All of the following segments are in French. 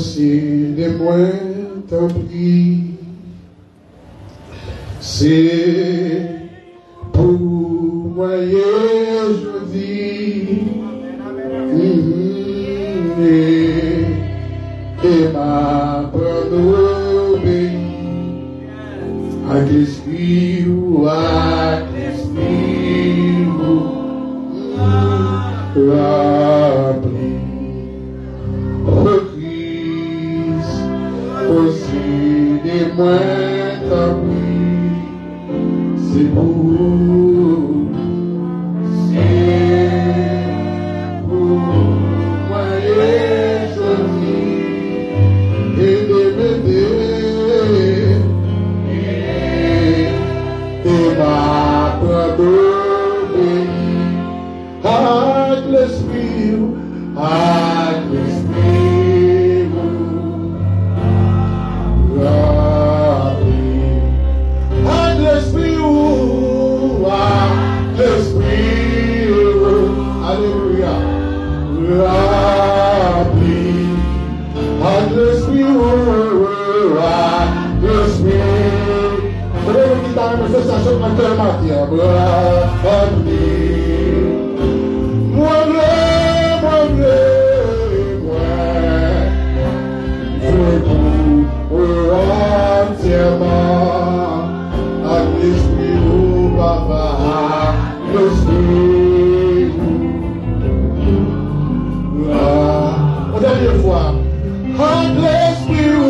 possédez-moi, t'en prie. C'est pour moi, je dis, et ma d'obéir à l'esprit ou à l'esprit ou appris au Christ, possédez-moi, t'en prie, c'est pour moi et je dis, et de m'aider, et ma d'obéir à l'esprit, à l'esprit, à l'esprit, à l'esprit, alléluia, à l'esprit, à l'esprit. Podemos quitar a manifestação na tua matéria. Entièrement à l'esprit ou papa, l'esprit. Une dernière fois. À l'esprit ou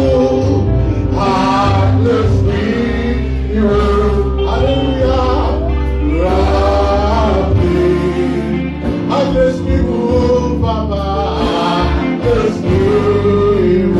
à l'esprit. Alléluia. À l'esprit ou papa, l'esprit ou.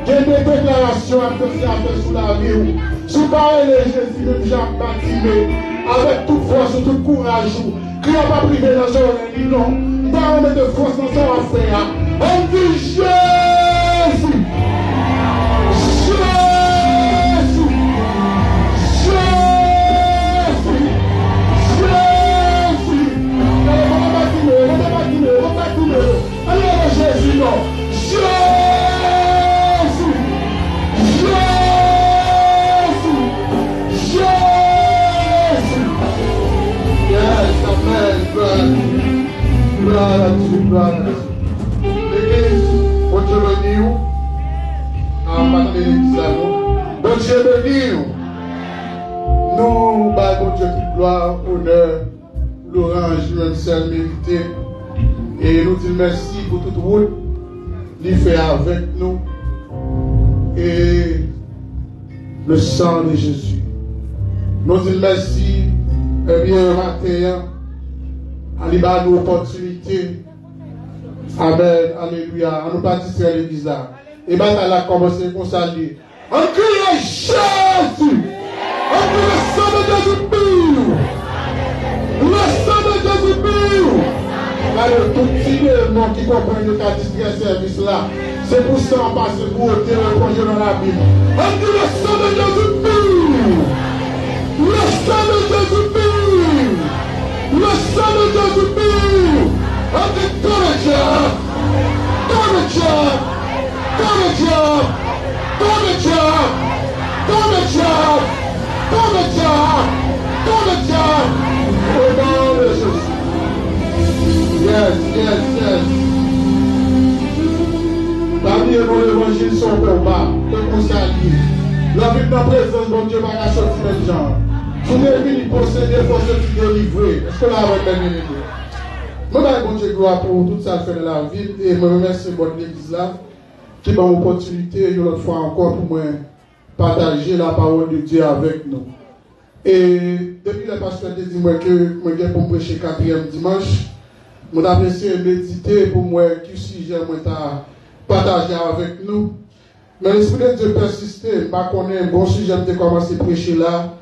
Quelle déclaration à faire sous la vie? Sous parler Jésus, même Jacques baptisé, avec toute force, tout courage, qui n'a pas privé dans son oreille, non. Pas remettre de force dans son affaire. On dit Jésus! Jésus! Jésus! Jésus! Allez, Jésus, non. Jésus! Gloire à Dieu, gloire à Dieu. L'église, bon Dieu béni nous. En partant de l'église là, bon Dieu béni nous. Nous, bon Dieu, toute gloire, honneur, l'orange, même seul mérité. Et nous disons merci pour toute route qu'il fait avec nous. Et le sang de Jésus. Nous disons merci, et bien, matin. À nous opportunité. Amen. Alléluia. À nous participer à l'église là. Et bien, elle a commencé pour saluer. En criant Jésus. En criant le sang de Jésus pur. Le sang de Jésus pur. Alors, tout le monde qui comprend le cas de service là, c'est pour ça qu'on passe pour ôter le projet dans la Bible. En criant le sang de Jésus pur. Le sang de Jésus pur. Le sang de Jésus pur. On dit tout le job. Tout le job. Tout le job. Tout le job. Tout le job. Tout le job. Tout le job. Au nom de Jésus. Yes, yes, yes. Parmi nous, l'évangile sont combat. Et qu'on s'allie. La vie de la présence de Dieu va la sortir de gens. Vous devez venir posséder pour se délivrer. Est-ce que là, vous avez bien aimé? Je vous bon Dieu gloire pour tout ça fait de la ville et je remercie votre église là qui m'a l'opportunité une autre fois encore pour moi partager la parole de Dieu avec nous. Et depuis le pasteur a dit moi que je viens pour prêcher 4e dimanche, je vais essayer de méditer pour moi qui sujet moi partager avec nous. Mais l'Esprit de Dieu persiste, je connais un bon sujet, je commencé à prêcher là,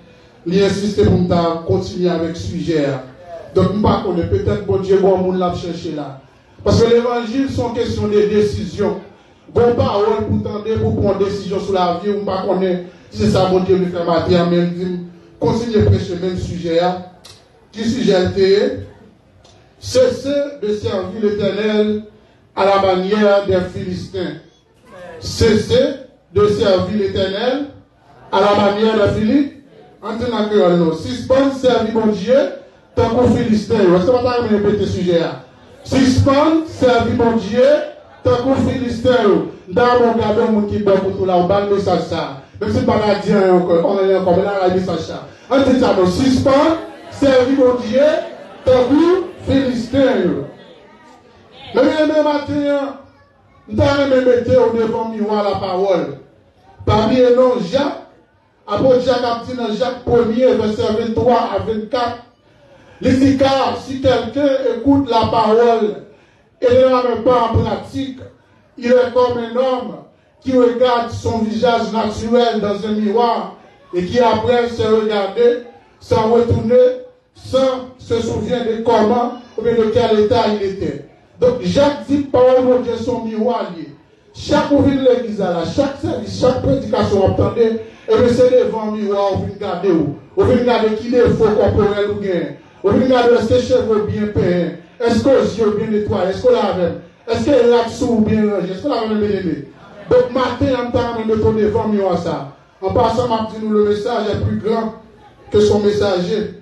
il insiste pour me continuer avec ce sujet. Donc, je ne connais peut-être bon Dieu, bon monde l'a cherché là. Parce que l'évangile sont question de décision. Bon parole pour tenter pour prendre une décision sur la vie, on ne connaît si c'est ça bon Dieu me fait matin, mais continuer à prêcher le même sujet. Qui sujet était cessez de servir l'Éternel à la manière des Philistins. Cessez de servir l'Éternel à la manière des Philistins. En tenant que nous, suspend servir mon Dieu tant qu'aux Philistins. Est-ce que vous avez répété ce sujet? Suspend servir mon Dieu tant qu'aux Philistins. Dans mon gardon, mon qui donne pour tout là, on parle de message ça. Même si pas la dire encore, on est encore là, le message ça. En disant, nous suspend servir mon Dieu tant qu'aux Philistins. Mais le matin, nous avons mettre au devant miroir la parole. Parmi les noms Jacques, après Jacques a dit dans Jacques 1er, verset 23 à 24, il dit car si quelqu'un écoute la parole et ne la met pas en pratique, il est comme un homme qui regarde son visage naturel dans un miroir et qui après se regarder, sans retourner, sans se souvenir de comment ou bien de quel état il était. Donc Jacques dit parole de Dieu son miroir lié. Chaque ouvrier de l'église là, chaque service, chaque prédication, attendez, et bien c'est devant le miroir, on vient regarder où. On vient regarder qui est faux corporel ou bien. On vient regarder est-ce que les cheveux bien peints, est-ce que les yeux bien nettoyés, est-ce qu'on l'a même, est-ce que les là-dessous bien rangés, est-ce qu'on l'a même aimé. Donc matin, on t'a même de devant le miroir ça. En passant, m'a dit nous le message est plus grand que son messager.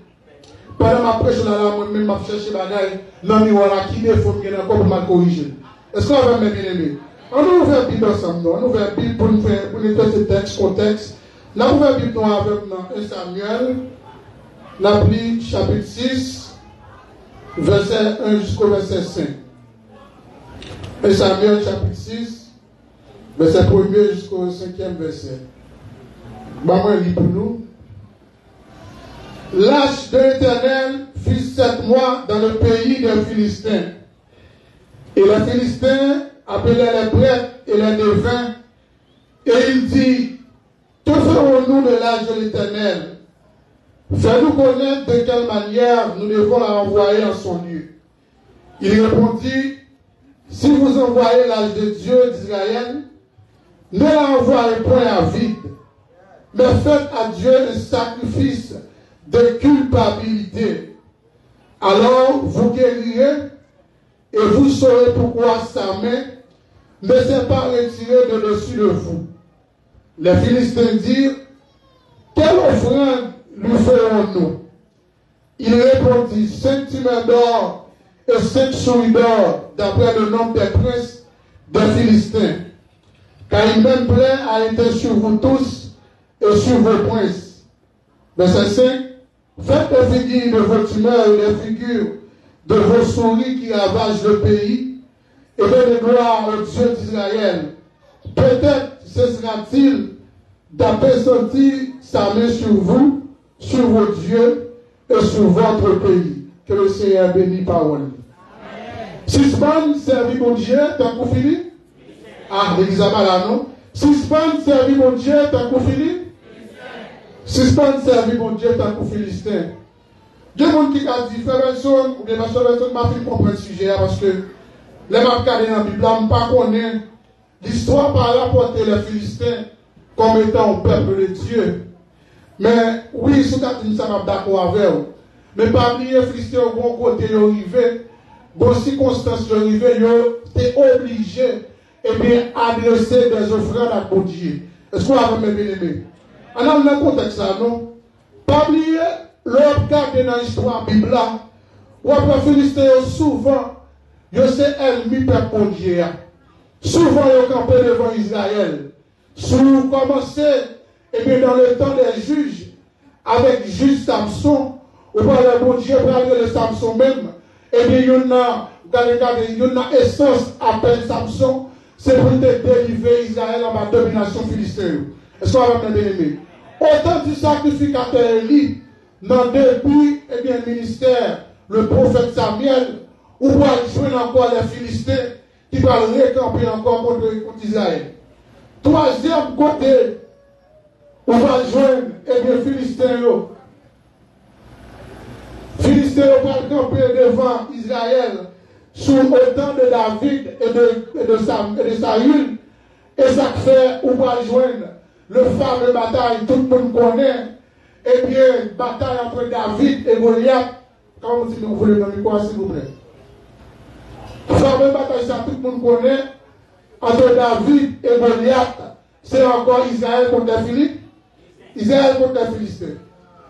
Pendant ma prêche là, moi-même, m'a cherché bagaille dans le miroir là, qui est faux, bien encore pour mal corriger. Est-ce qu'on l'a même bien aimé? On nous ouvre la Bible ensemble, on ouvre la Bible pour nous faire ce texte, contexte. On ouvre la Bible avec nous 1 Samuel, la Bible chapitre 6, verset 1 jusqu'au verset 5. 1 Samuel chapitre 6, verset 1er jusqu'au 5e verset. Maman lit pour nous. L'âge de l'Éternel fit 7 mois dans le pays des Philistins. Et les Philistins appelaient les prêtres et les devins, et il dit, que ferons-nous de l'âge de l'Éternel? Fais-nous connaître de quelle manière nous devons la envoyer en son lieu. Il répondit, si vous envoyez l'âge de Dieu d'Israël, ne l'envoyez point à vide, mais faites à Dieu un sacrifice de culpabilité. Alors vous guérirez, et vous saurez pourquoi sa main ne s'est pas retirée de dessus de vous. Les Philistins dirent, quelle offrande lui ferons-nous? Il répondit, 5 timers d'or et 5 souris d'or, d'après le nombre des princes des Philistins. Car il m'aime plaît a été sur vous tous et sur vos princes. Verset 5, faites les figures de vos timers et les figures de vos souris qui ravagent le pays, et donnez gloire au Dieu d'Israël. Peut-être cessera-t-il d'apesantir sa main sur vous, sur vos dieux et sur votre pays. Que le Seigneur bénisse parole. Suspend, servir mon Dieu, tant qu'on finit. Ah, l'église à là, non? Suspend, servir mon Dieu, tant qu'on finit. Suspend, servir mon Dieu, tant qu'on Philistin. Il y a des gens qui ont dit, frère Benson, ou bien ma soeur Benson, m'a fait comprendre ce sujet parce que les marqués dans la Bible, je ne pas connaître l'histoire par rapporter les Philistins comme étant un peuple de Dieu. Mais oui, ce que dit ça, je suis d'accord avec vous. Mais parmi les Philistins, au bon côté, ils sont arrivés, bon circonstances, ils sont arrivés, ils étaient obligés et bien adresser des offrandes à Dieu. Est-ce que vous avez bien aimé? Alors, dans le contexte, ça, non? Pas oublier, l'autre garde dans l'histoire de la Bible, où les Philistins, souvent, ils sont ennemis pour Dieu. Souvent, ils campent devant Israël. Souvent, commencé, et bien dans le temps des juges, avec juge Samson, ou par le bon Dieu, par le Samson même, Eh bien, il y en a essence appelle Samson, c'est pour te délivrer Israël en ma domination philistine. Est-ce qu'on va me bien aimé? Autant du sacrificateur Élie, dans depuis, eh bien, ministère, le prophète Samuel, ou va joindre encore les Philistins qui vont récamper encore contre Israël. Troisième côté, on va joindre, eh bien, Philistins. Philistins vont camper devant Israël sous le temps de David et de Saül. Et ça fait, on va joindre le fameux bataille, tout le monde connaît. Eh bien, bataille entre David et Goliath. Comment vous voulez dans le quoi, s'il vous plaît? La fameuse bataille, ça tout le monde connaît. Entre David et Goliath, c'est encore Israël contre Philippe. Israël contre les Philistins.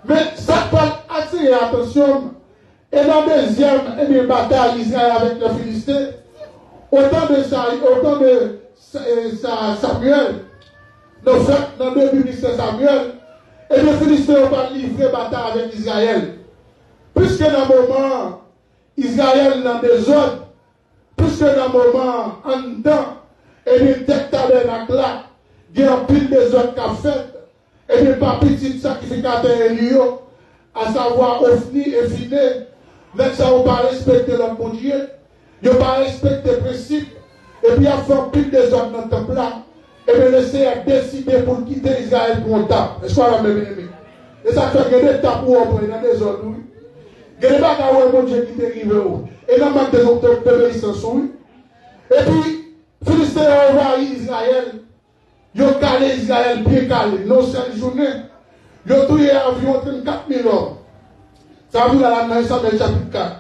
Mais ça peut attirer l'attention. Et dans la deuxième bataille Israël avec les Philistins, autant de Samuel, dans le ministère Samuel, et les Philistins ont pas livré bataille avec Israël. Puisque dans le moment, Israël dans des ordres, puisque dans le moment, en dedans, et les têtes tabernacle là, il y a un pile des ordres qu'a fait, et bien pas petit sacrificateur Elio, à savoir Ophni et Phiné, même ça on pas respecter leur bon Dieu, ils n'ont pas respecté les principes, et puis ils ont fait pile des ordres dans le temple là, et bien laisser à décider pour quitter Israël pour un temps. Est-ce qu'on va me bien aimer? Et ça fait que des tapes où on prend dans des ordres, oui. Il y a des bagages où mon Dieu qui t'arrive, et dans le manque des autres obéissances, oui. Et puis, Philistins ont envahi Israël. Ils ont calé Israël bien calé. Non, cette journée, ils ont tué environ 34 000 hommes. Ça vous dans la main, ça dans le chapitre 4.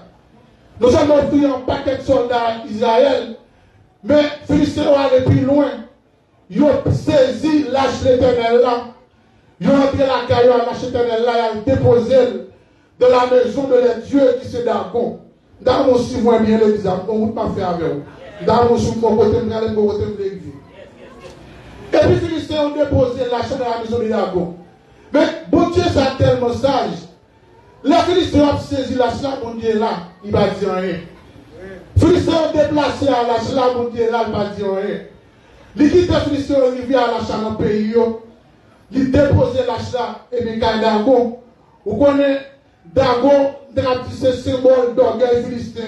Nous avons tué un paquet de soldats Israël. Mais Philistins ont allé plus loin. Ils ont saisi l'âge l'éternel là. Ils ont entré la caillou à l'âge l'éternel là et ont déposé dans la maison de les dieux qui se Dagon. Dans mon si moi bien l'exemple, on ne peut pas faire avec vous. Dans mon si mon côté, mon côté de l'église. Et puis les Philistins ont déposé l'achat dans la maison de Dagon. Mais bon Dieu, c'est tellement sage. Les Philistins ont saisi l'achat, bon Dieu là, il ne va dire rien. Les Philistins ont déplacé à l'achat, bon Dieu là, il ne va dire rien. Les Philistins ont arrivé à l'achat dans le pays, ils ont déposé l'achat et bien Dagon. Vous connaissez Dagon, c'est symbole d'orgueil philistin,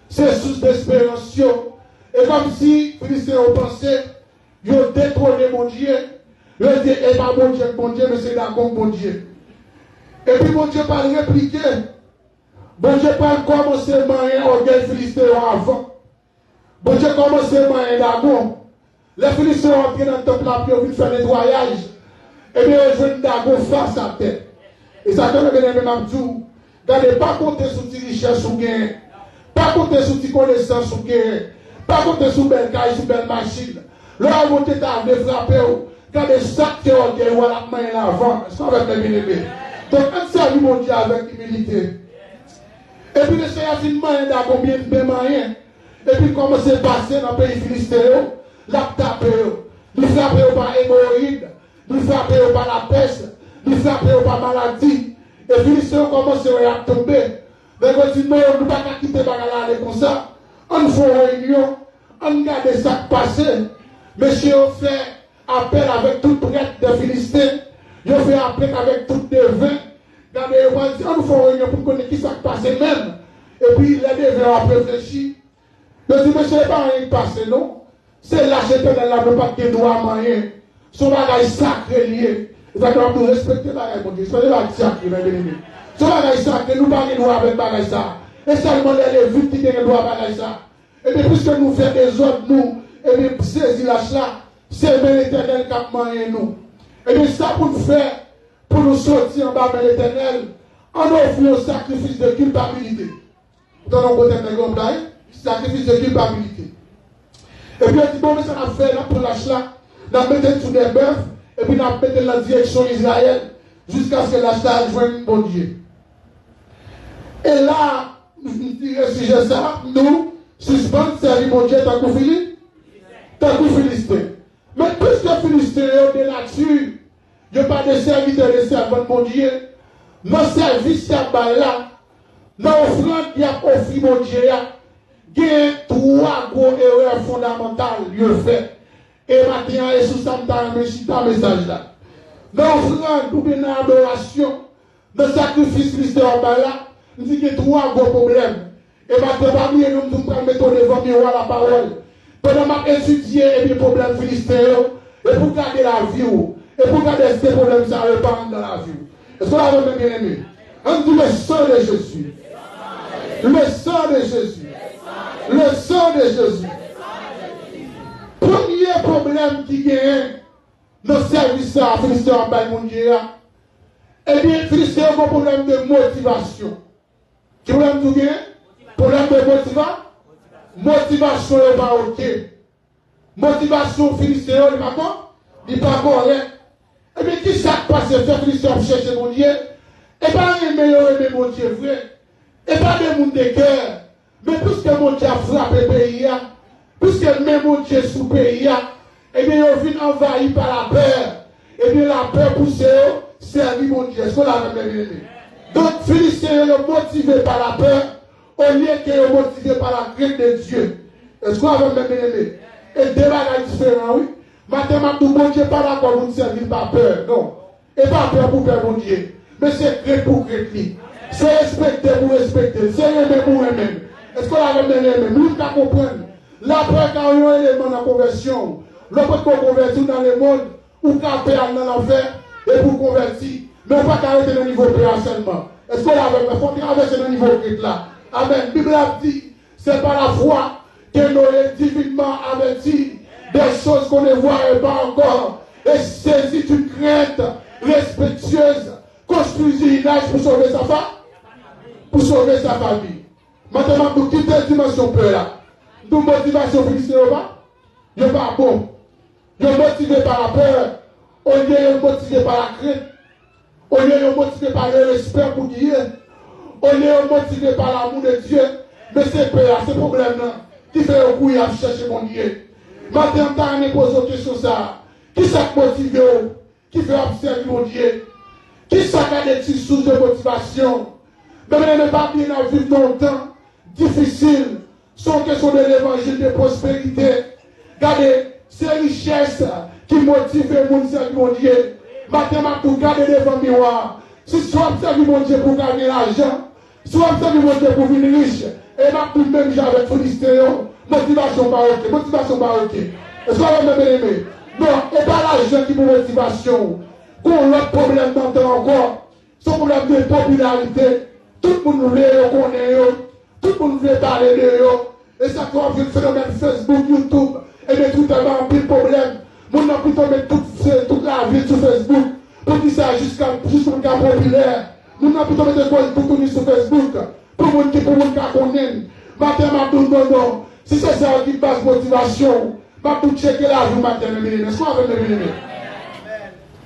c'est source d'espérance. Et comme si les Philistins ont pensé, ils ont détrôné mon Dieu. Ils ont dit, et pas mon Dieu, mais c'est Dagon, mon Dieu. Et puis mon Dieu pas répliqué. Bon Dieu pas commencé à manger orgueil philistin avant. Bon Dieu commencé à manger Dagon. Les Philistins ont entré dans le temple là, puis ils ont vu faire le nettoyage. Et bien, ils ont Dagon face à tête. Et ça donne bien aimé Mamdou. Gardez pas compter sur tes richesses ou gain. Pas compter sur tes connaissances ou gain. Pas compter sur belle caille, sur belle machine. Là, vous êtes à frapper. Gardez ça qui est orgueil ou à la main en avant. Est-ce qu'on va faire bien aimé? Donc, on servi mon Dieu avec humilité. Et puis, le Seigneur finalement, il y a combien de moyens. Et puis, comment c'est passé dans le pays philistin? La tape. Nous frappons par hémorroïdes. Nous frappons par la peste. Nous frappons par maladie. Et puis, ils ont commencé à tomber. Mais quand ils non, nous ne pouvons pas quitter aller comme ça. On fait une réunion. On regarde ça passer. Monsieur, on fait appel avec tout prêtre des Philistins. On fait appel avec tout devin. On fait une réunion pour connaître qui ça passe même. Et puis, les devins ont réfléchi. Je dis, monsieur, ce n'est pas rien qui passe, non? C'est l'âge éternel là, ne pas de droit à rien. Son bagage sacré lié. Nous devons respecter la règle, mon Dieu. Soyez là, sacré, mes bien-aimés. Son bagage sacré, nous pas de droit avec bagage ça. Et seulement les Lévites qui ont le droit à bagage ça. Et bien, puisque nous faisons des ordres, nous, et bien, saisir l'âge là, c'est l'éternel qui a moyen nous. Et bien, ça pour nous faire, pour nous sortir en bas de l'éternel, on offre un sacrifice de culpabilité. Dans nos côtés de l'Église, sacrifice de culpabilité. Et puis, on dit, bon, mais ça a fait là pour l'âge là, on a mis sous des bœufs, et puis on a mis dans la direction d'Israël, jusqu'à ce que l'âge là joigne mon Dieu. Et là, si j'ai ça, nous, suspendons, servir mon Dieu, tant qu'on Philippe, tant qu'on Philistin. Mais puisque Philistin est de nature, il n'y a pas de serviteur de servant de mon Dieu, nos services, c'est là, Dans l'offrande, il y a offert mon Dieu, il y a trois gros erreurs fondamentales, il fait. Et maintenant, et sous ça, je un message là. Dans l'offrande, ou bien dans l'adoration, dans le sacrifice Christ en bas là, il dit qu'il y a trois gros problèmes. Et maintenant, parmi nous, nous allons mettre devant le miroir la parole. Pendant que étudier les problèmes philistins, et pour garder la vie, et pour garder ces problèmes, ça répand dans la vie. Est-ce que vous avez bien aimé? On dit le sang de Jésus. Le sang de Jésus. Le sang de Jésus. Premier problème qui gagne dans le service à Philistin en bas de eh bien, Philistin a un problème de motivation. Quel problème de gagne? Problème de motivation? Motivation n'est pas ok. Motivation Philistin, il n'est pas correct. Eh bien, qui s'est passé faire Philistin pour chercher mon Dieu? Et pas un meilleur aimer mon Dieu vrai. Et pas des monde de cœur. Mais puisque mon Dieu a frappé le pays, puisque même mon Dieu sous le pays, eh bien, il vient envahi par la peur. Eh bien, la peur pousse servir mon Dieu. Est-ce qu'on l'a même aimé? Donc, Philistin est motivé par la peur, au lieu qu'il est motivé par la crainte de Dieu. Est-ce qu'on l'a même aimé? Et débat est différent, oui. Maintenant, tout mon Dieu pas d'accord pour nous servir par peur. Non. Et pas peur pour peur, mon Dieu. Mais c'est crainte pour crainte. C'est respecter pour respecter. C'est aimer pour aimer. Est-ce qu'on l'a même aimé? Nous, nous comprenons. La peur, quand on a un élément dans la conversion, l'on peut convertir dans le monde, ou qu'à perdre dans l'enfer, et pour convertir. Mais on ne peut pas arrêter le niveau peur seulement. Est-ce qu'on l'a même? Il faut traverser le niveau crainte là. Amen. La Bible a dit, c'est par la foi que nous sommes divinement avertis des choses qu'on ne voit pas encore. Et saisit une crainte respectueuse, construisez une âge pour sauver sa femme, pour sauver sa famille. Maintenant, nous quittons cette dimension peur là. Nous motivation philistine ou pas? Il n'est pas bon. Il est motivé par la peur. Au lieu de motivé par la crainte. Au lieu de motivé par le respect pour Dieu. Au lieu de motivé par l'amour de Dieu. Mais c'est peur, c'est problème là. Qui fait un coup à chercher mon Dieu. Maintenant, on pose une question ça. Qui s'est motivé? Qui fait observer mon Dieu? Qui s'est des petites sources de motivation? Mais ne pas bien à vivre longtemps, difficile, sans question de l'évangile de prospérité. Regardez, ces richesses qui motivent le monde servir mon Dieu. Maintenant, pour garder devant le miroir. Si soit servir mon Dieu pour gagner l'argent, soit servir mon Dieu pour venir riche, et maintenant, même j'ai avec Philistéon, motivation pas ok, motivation pas ok. Est-ce qu'on va même aimer? Non, et pas l'argent qui pour motivation. Qu'on a problème d'entendre encore, son problème de popularité, tout le monde veut connaître, tout le monde veut parler de eux, et ça fait un phénomène Facebook, YouTube, et bien tout à l'heure, un pile problème. Mon a plutôt mettre toute la vie sur Facebook, pour dire ça jusqu'à le cas populaire. Mon a plutôt mettre des choses pour tourner sur Facebook, pour mon qui connaît. Maintenant, non. Si c'est ça qui passe motivation, pas pour checker la vie maintenant, est-ce qu'on avait le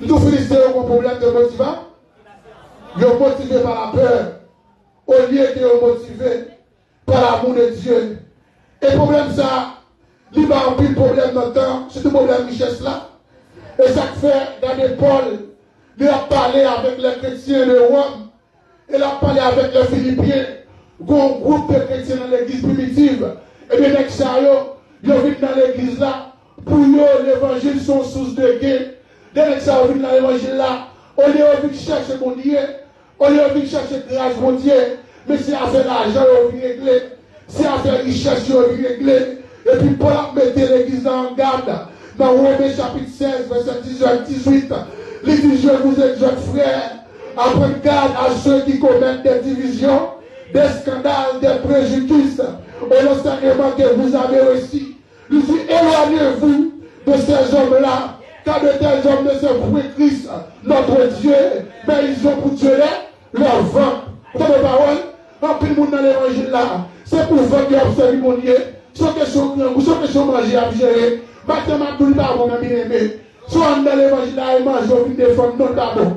nous félicitons pour un problème de motivation. Ils sont motivés par la peur, au lieu qu'ils sont motivés par l'amour de Dieu. Et le problème, ça, il va en plus problème dans le temps, c'est le problème de richesse là. Et ça fait, dans les Paul, il a parlé avec les chrétiens de Rome, il a parlé avec les Philippiens, un groupe de chrétiens dans l'église primitive. Et bien, les ça, ils viennent dans l'église là, pour eux, l'évangile sont source de gain. Dès que ça vient dans l'évangile là, au lieu de chercher mon Dieu, au lieu de chercher grâce mon Dieu, mais c'est à faire l'argent, on vient régler, c'est à faire richesse, on vient régler. Et puis Paul a mis l'église en garde, dans Romains chapitre 16, verset 18, il dit, je vous exhorte frères, à prendre garde à ceux qui commettent des divisions, des scandales, des préjudices, et l'enseignement que vous avez reçu. Il dit, éloignez-vous de ces hommes-là, car de tels hommes ne se pour Christ, notre Dieu, mais ils ont pour tuer leur vent. Vous avez parole? En plus, le monde dans l'évangile là, c'est pour vendre et observer mon Dieu, sans question ou sans question manger à gérer. Maintenant, tout le monde a bien aimé. Soit dans l'évangile là, et manger au des femmes, non d'abord.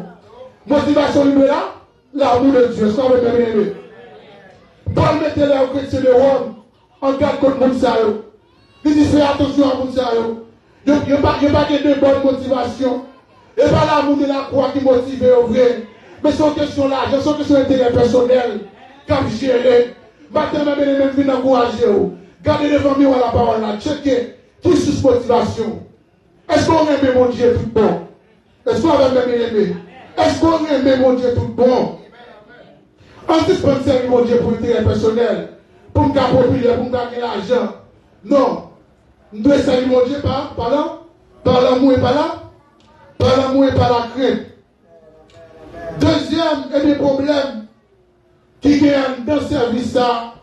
Motivation libre là, l'amour de Dieu, ça va bien aimé. Paul mettait les chrétiens de Rome en garde contre le monde. Il dit, fais attention à mon monde. Il n'y a pas de bonne motivation. Et pas l'amour de la croix qui motive au vrai. Mais sans question l'argent, sans question d'intérêt personnel. cap gérer. Maintenant, même venir encourager. Gardez devant moi la parole là. Checkez. Qui sous motivation? Est-ce qu'on aime mon Dieu tout bon? Est-ce qu'on va même aimer? Est-ce qu'on aime mon Dieu tout bon? On dispense mon Dieu pour l'intérêt personnel, pour me gagner populaire, pour me gagner l'argent. Non. Nous devons saluer mon Dieu par l'amour et par l'amour et par la crainte. Deuxième, des problèmes qui viennent dans ce service là,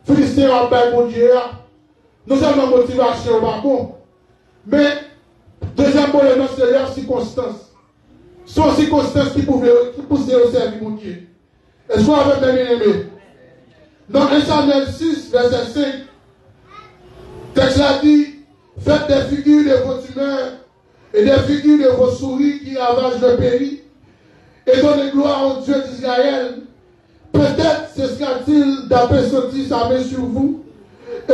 Philistin à mon Dieu, nous avons une motivation par contre. Mais, deuxième problème, c'est leurs circonstances. Ce sont circonstances qui poussent au service mon Dieu. Est-ce qu'on avait bien aimé? Dans 1 Samuel 6, verset 5, texte l'a dit, faites des figures de vos tumeurs et des figures de vos souris qui ravagent le pays et donnez gloire au Dieu d'Israël. Peut-être cessera-t-il d'apesantir sa main sur vous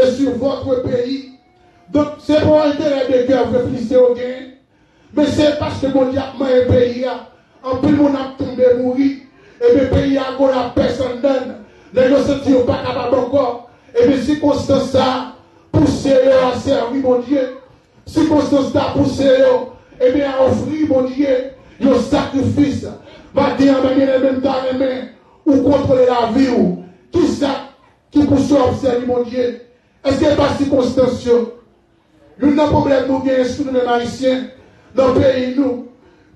et sur votre pays. Donc, c'est pour intérêt de cœur que Philistin au gain, mais c'est parce que mon Dieu a un pays, en plus, mon a tombé mourir. Et le pays a encore la personne donne. Les gens ne sont pas capables encore. Et les circonstances ça poussé à servir mon Dieu. Circonstances ça poussé et bien à offrir mon Dieu un sacrifice. Va dire à même temps ou contrôler la vie ou qui ça qui pousse à observer mon Dieu. Est-ce qu'il n'y a pas de circonstances? Nous n'avons pas de problème nous gagnons sur nous haïtiens dans le pays nous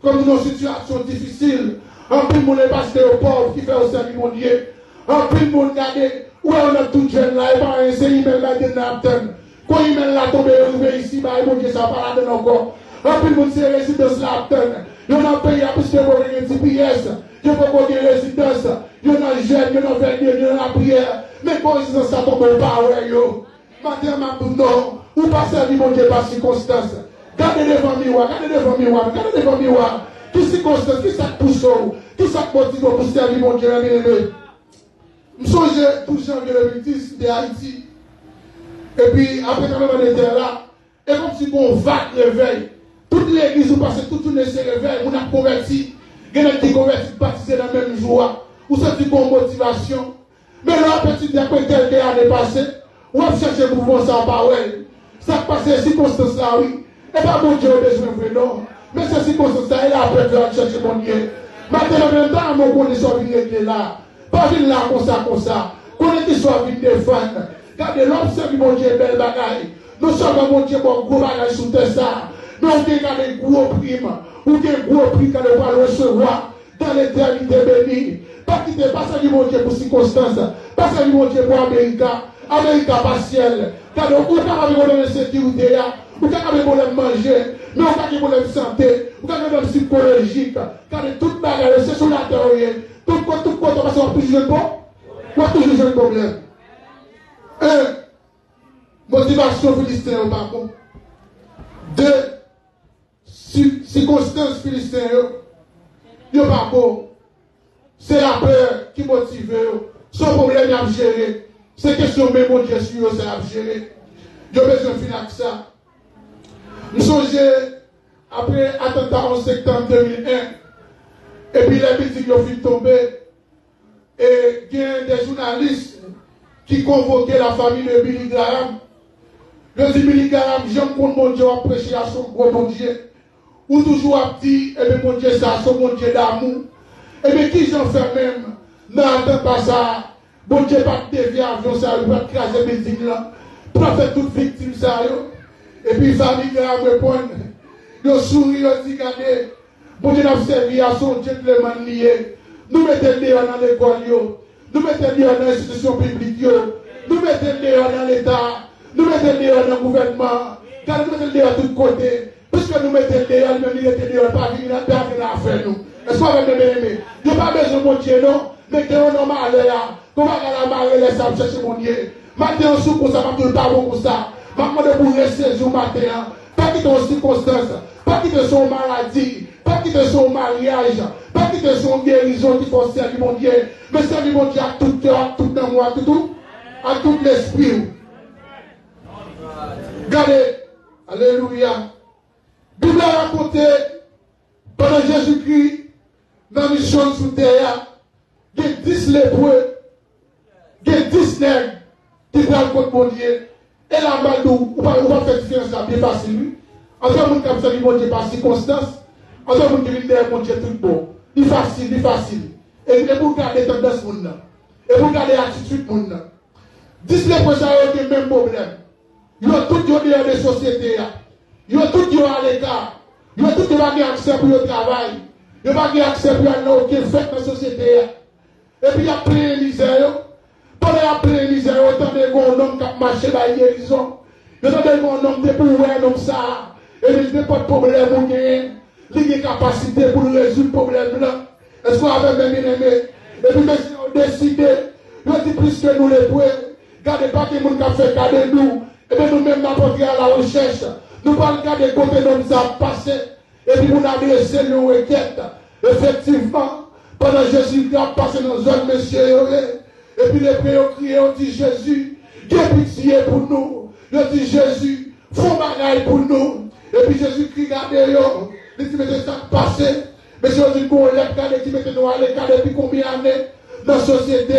comme nous avons une situation difficile. En plus, mon est pasteur pauvre qui fait au service mon Dieu. En plus, mon regardez, où on a tout jeune là, et pas un c'est email là de Napton. Quand email là tombe ici, bah, mon Dieu, ça va là encore. En plus, mon c'est résidence là, il y en a payé à plus que pour une TPS. Il y a pas de résidence. Il y en a jeune, il y en a vernier, il y en a prière. Mais quand ils ça tombe pas, ouais, yo. Maintenant, ma non, ou pas servir mon Dieu par circonstance. Gardez devant miroir, gardez devant miroir, gardez devant miroir. Qui circonstance, qui ça pousse, qui ça motive pour servir mon Dieu, bien-aimé. Je me souviens tout janvier 2010 de Haïti. Et puis, après quand on était là, et comme si on va réveil, toute l'église, où passe, toute une se réveille, on a converti, il y a qui converti, baptisé dans la même joie, ou senti bonne motivation. Mais là, petit, après quelques années passées, on va chercher pour voir ça en parole. Ça passe les circonstances là, oui. Et pas mon Dieu, besoin de non. Mais ces circonstances, il a perdu à chercher mon Dieu. Maintenant, en même temps, mon condition vient là. Pas venir là comme ça. Qu'on est qui soit venu défendre. Regardez, l'homme, c'est mon Dieu, belle bagaille. Nous sommes mon Dieu, bon gros bagaille sous terre ça. Mais on a des gros primes. Ou des gros prix qu'on va recevoir dans l'éternité bénie. Pas quitter, pas ça du mon Dieu pour circonstances. Pas ça du mon Dieu pour Amérique. Amérique partielle. Regardez, on peut pas avoir de sécurité. Ou quand on a des problèmes manger, mais on a des problèmes santé, ou quand on a des problèmes psychologiques, quand tout le bagage, c'est sur la terre, tout quoi, on va se faire toujours bon, on va toujours un problème. Motivation philistin, par contre. Deux, circonstances philistin, yo pas bon. C'est la peur qui motive, son problème est à gérer. C'est question même mon Dieu sur c'est à gérer. Yo besoin de finir avec ça. Nous sommes après l'attentat en septembre 2001, et puis les politiques ont fait tomber, et il y a des journalistes qui convoquaient la famille de Billy Graham. Je dis Billy Graham, j'aime qu'on mon Dieu a prêché à son gros mon Dieu, ou toujours à dit, et bien mon Dieu, c'est à son mon Dieu d'amour. Et bien qui j'en fais même, n'attends pas ça, mon Dieu pas dévier avion, ça va craser les buildings là, pour faire toutes victimes ça. Et puis, famille Graham répond, ils sourient, ils disent, regardez, bon Dieu n'a servi à son gentleman lié. Nous mettons dehors dans l'école, nous mettons dehors dans l'institution publique, nous mettons dehors dans l'État, nous mettons dehors dans le gouvernement, car nous mettons dehors de tous côtés. Puisque nous mettons dehors, nous mettons dehors, pas venir à faire nous. Est-ce qu'on va bien aimer? Il n'y a pas besoin de mon Dieu, non? Mais que on a mal là, qu'on va aller à la marée, laisser chercher mon Dieu. Maintenant, sous pour ça, pas de pour ça. Maman de pour rester jour matin, pas quitter aux circonstances, pas quitter son maladie, pas quitter son mariage, pas quitter son guérison qui faut servir mon Dieu, mais servir mon Dieu à tout cœur, à tout dans moi, à tout l'esprit. Regardez, alléluia. Bible a raconté pendant Jésus-Christ, dans la mission sous terre, il y a 10 lépreux nègres qui prennent le compte mon Dieu. Et là, on va faire différence là, bien facile. Entre les gens qui ont mon Dieu par circonstance, entre les gens qui viennent derrière mon Dieu tout bon. Il facile, il facile. Et vous regardez tendance monde là. Et vous regardez l'attitude monde là. 10 les prochains ont le même problème. Ils ont tous dans les sociétés. Ils ont tous à l'écart. Ils ont tous accès pour le travail. Ils n'ont pas accès pour aller aucun fait dans la société. Et puis il y a plein de misère. Pendant qu'il y a plein de misère, autant de gros homme qui marché dans la guérison. Autant de gros homme qui pour un homme ça. Et il n'y a pas de problème pour gagner. Il y a une capacité pour résoudre le problème là. Est-ce qu'on avait même aimé? Et puis, on a décidé, on dit plus que nous les pouvons. Gardez pas que les gens qui fait garder nous. Et bien nous-mêmes, nous avons à la recherche. Nous parlons de côté de nous a passé. Et puis, nous avons laissé nos requêtes. Effectivement, pendant Jésus a passé dans une zone, monsieur. Et puis, les prêts ont crié, on dit Jésus, Dieu pitié pour nous. On dit Jésus, font bagaille pour nous. Et puis, Jésus crie, regardez-yo. Il dit, mais c'est ça passé. Monsieur, on dit qu'on lève, regardez, qui mettez nous à l'écart depuis combien d'années dans la société.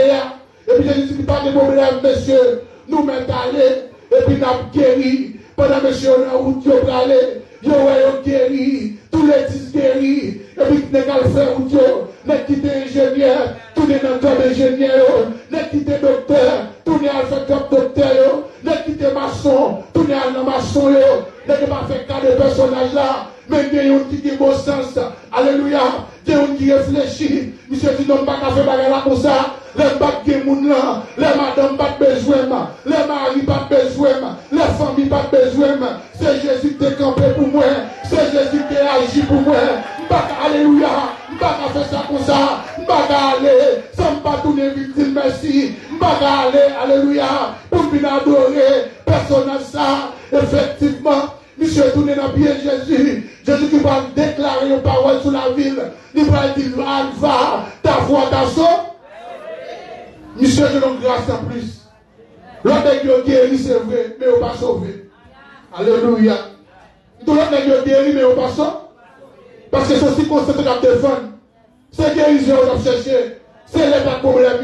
Et puis, Jésus dit, pas de problème, monsieur. Nous mettons aller. Et puis, nous avons guéri. Pendant monsieur, on a où Dieu peut aller. Dieu a guéri. Tous les 10 guéris. Et puis, nous avons fait où Dieu. Nous avons quitté ingénieur. Tout est dans le corps d'ingénieur. Nous avons quitté docteur. Tout est dans le corps docteur. Nous avons quitté maçon. Tout est dans le maçon. Nous n'avons pas fait cas de personnage là. Mais il y a un qui a bon sens. Alléluia. Il y a un qui réfléchit. Monsieur dit non, pas faire bagarre là comme ça. Les bacs qui sont là. Les madames pas besoin. Les maris pas besoin. Les familles pas besoin. C'est Jésus qui est campé pour moi. C'est Jésus qui a agi pour moi. Alléluia. Je ne vais pas faire ça comme ça. Je ne vais pas aller. Ça ne pas tourner victime. Merci. Je ne vais pas aller. Alléluia. Pour bien adorer. Personne n'a ça. Effectivement. Monsieur tourné dans le pied Jésus. Jésus qui va déclarer une parole sur la ville. Il va dire, va, ta foi, ta sauve. Monsieur, je donne grâce en plus. L'autre qui est guéri, c'est vrai, mais on va sauver. Alléluia. Tout l'autre qui est guéri, mais on va sauver. Parce que c'est aussi concentré à défendre. C'est guérison qu'on va chercher. C'est les pas de problème.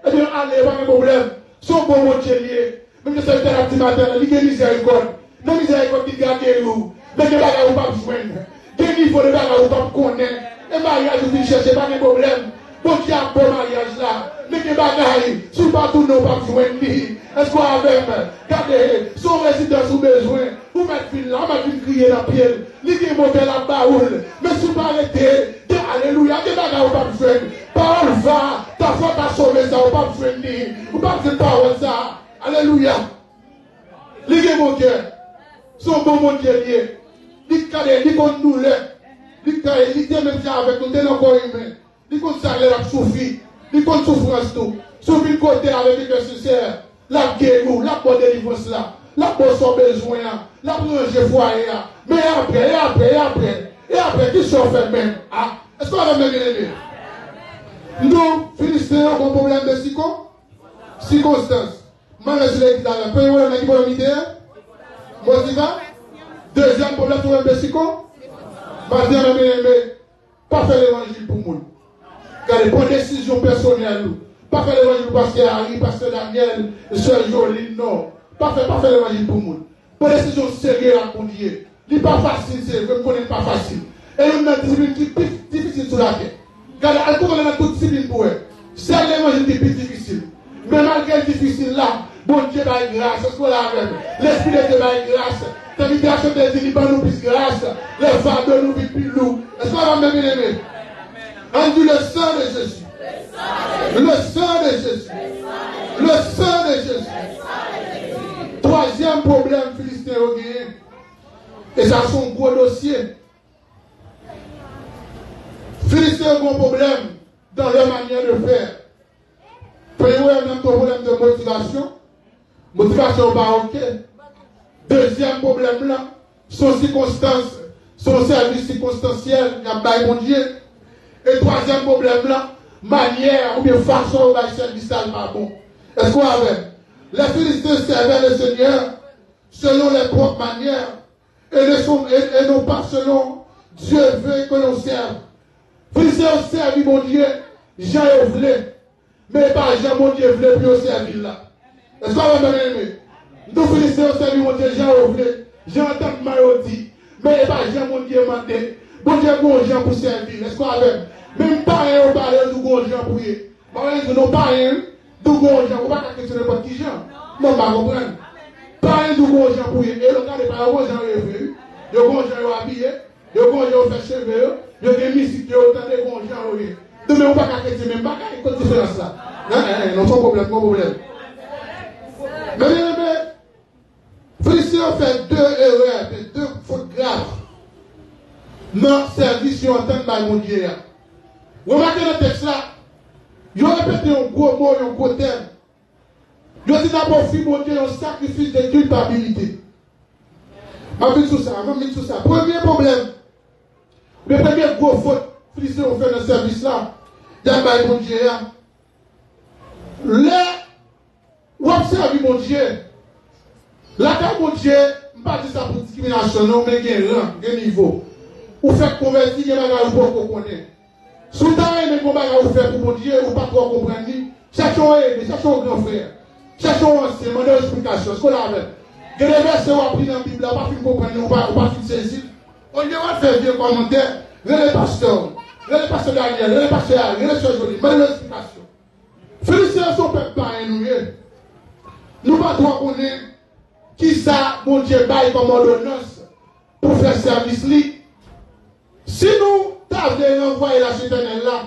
Eh bien, allez, pas de problème. Son bon mot lié. Même si c'est un petit matin, il y a miséricorde. Non, miséricorde qui garde nous. Mais que bagarre ou pas joindre. Quel niveau de bagarre ou pas connaître. Et mariage, vous cherchez pas de problème. Bon, il y a un bon mariage là. Mais que bagarre, si pas tout nous pas joindre. Est-ce qu'on a même, regardez, son résidence ou besoin, ou mettre fil là, on va crier dans la pied. Li qui monte la baoule. Mais si vous arrêtez, alléluia, que bagarre ou pas joindre. Parole va, ta foi t'a sauvé ça, ou pas joindre. Ou pas de parole ça. Alléluia. Li qui mon cœur. Son bon mon Dieu lié. Il compte nous là. Il était même avec nous, il encore humain. Il compte ça, il a souffert. Il compte souffrance tout. Souffrir le côté avec les cœurs sincères. La guerre, la bonne délivrance là. La bonne son besoin. La bonne foyer. Mais et après, qui s'en fait même? Est-ce qu'on va même aider? Nous, Philistins, avons un problème de circonstance. Moi, je suis là, je peux vous donner un problème d'idée? Motiva. Deuxième problème pour un Bessico. Madame, pas faire l'évangile pour nous. Car les bonnes décisions personnelles. Pas faire l'évangile pour Pasteur Harry, Pasteur Daniel, Sœur Jolie, non. Pas faire l'évangile pour nous. Bonne décision sérieuse pour Dieu. Ce n'est pas facile, c'est vrai, ce n'est pas facile. Et il y a une discipline qui est difficile sur la terre. Car elle a toute discipline pour elle. C'est l'évangile qui est difficile. Mais malgré le difficile là, bon Dieu va grâce, est-ce qu'on l'a même? L'Esprit de Dieu va grâce. Ta libération des délibérants nous plus grâce. Les fardeaux nous plus lourds. Est-ce qu'on va même aimer? On dit le sang de Jésus. Le sang de Jésus. Le sang de Jésus. Troisième problème, Philistin au Guinée. Et ça, c'est un gros dossier. Philistin a un gros problème dans leur manière de faire. Premier, même problème de motivation. Motivation baroque. Deuxième problème là, son circonstance, son service circonstanciel, il y a pas mon Dieu. Et troisième problème là, manière ou bien façon de faire service pas bon. Est-ce qu'on avait? Les Philistins servaient le Seigneur selon les propres manières et non pas selon Dieu veut que l'on serve. Philistins ont servi mon Dieu, Jean voulait, mais pas Jean mon Dieu voulait plus au servir là. Est-ce qu'on va bien aimer? Nous félicitons au service, mon Dieu, Jean Ouvlé, Jean Tant Marodi, mais pas Jean mon Dieu mandé. Bon Dieu, bon Jean pour servir. Est-ce qu'on va bien? Même pas un, on parle de bon Jean pour y. Par exemple, non pas un, de bon Jean, on va pas questionner votre petit Jean. Non, pas comprendre. Pas un de bon Jean pour y. Et le cas de pas bon Jean référé. De bon Jean habillé, de bon Jean fait cheveux, de des musiques, de autant de bon Jean oui. De même, on va pas questionner, même pas qu'à différence là. Non, sans problème, pas problème. Mais bien, Félicien fait deux erreurs, deux fautes graves. Non, service, ils entendent par mon Dieu. Remarquez le texte là. Ils ont répété un gros mot, un gros terme. Ils ont dit d'abord, fit mon Dieu, un sacrifice de culpabilité. Je vais sur ça. Premier problème. Le premier gros faute, Félicien ont fait dans ce service là. D'abord, mon Dieu. Là, où observe mon Dieu. La carte mon Dieu, je ne pas dire ça pour discrimination, non, mais il y a un rang, il y a un niveau. Vous faites convertir, il y a un bagage pour qu'on connaisse. Si vous avez un bagage pour faire pour mon Dieu, vous ne pas trop comprendre. Cherchons à aider, cherchons grand frère. Cherchons à enseigner, demandez une explication. Ce qu'on a fait. Il y a des versets où on a pris dans la Bible, on ne va pas comprendre, on ne va pas saisir. On y va faire vieux commentaire, les pasteurs Daniel, les pasteurs Ari, les pasteurs Jolie, demandez une explication. Félicitations, peuple, par un nous. Nous ne pas trop connaître. Qui ça, mon Dieu, baille comme ordonnance pour faire service li? Si nous t'avons envoyé la citadelle là,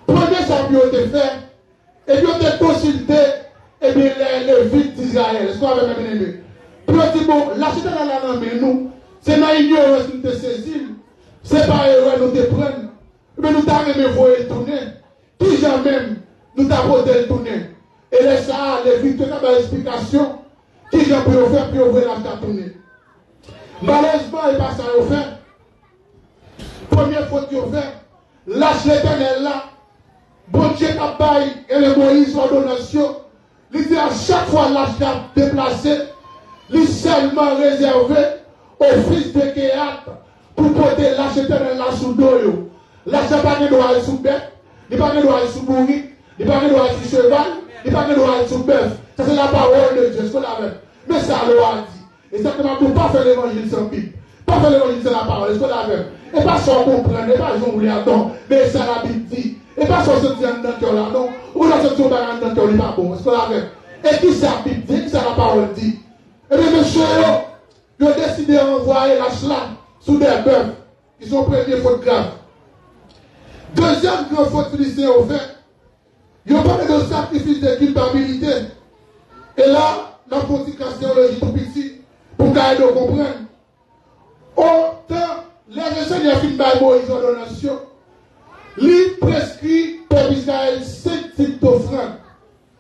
premier ça puis on te fait, et puis on te consulté, et bien les villes d'Israël, est-ce qu'on avait même aimé? Puis on dit bon, la citadelle là, non, mais nous, c'est dans l'ignorance que nous te saisissons, c'est pas erreur nous te prendre, mais nous t'avons même voulu tourner, qui jamais nous t'avons tourner, et les ça, les villes, tu as l'explication. Qui j'ai pu faire pour ouvrir la tournée? Malheureusement, il passe à faire. Première faute qu'il fait, lâche l'éternel là. Bon Dieu n'a pas et le Moïse ordonnation. Il dit à chaque fois lâche l'a déplacé. Il est seulement réservé au fils de Kéat pour porter lâche l'éternel là sous dos. Lâche pas de droit sous bête. Il pas de droit sous bourrique. Il pas de droit sous cheval. Il pas de droit sous bœuf. Ça c'est la parole de Dieu, ce qu'on a fait. Mais ça le a dit. Exactement pour ne pas faire l'évangile sans Bible. Pas faire l'évangile sans la parole, ce qu'on a fait. Et pas sans comprendre, et pas sans vouloir attendre. Mais ça la Bible dit. Et pas sans sentir dans le cœur là, non. Ou la sentir dans le cœur, il n'est pas bon. Ce qu'on a fait. Et qui ça la Bible dit, qui ça la parole dit. Et bien, monsieur, ils ont décidé d'envoyer la cela sous des bœufs. Ils sont premiers fautes graves. Deuxième grande faute philistine au fait. Ils ont parlé de sacrifice de culpabilité. Et là, la fortification logique tout petit, pour qu'elle nous comprenne. Autant les Seigneur fin par Moïse en donation, lui prescrit pour Israël 5 types d'offrandes.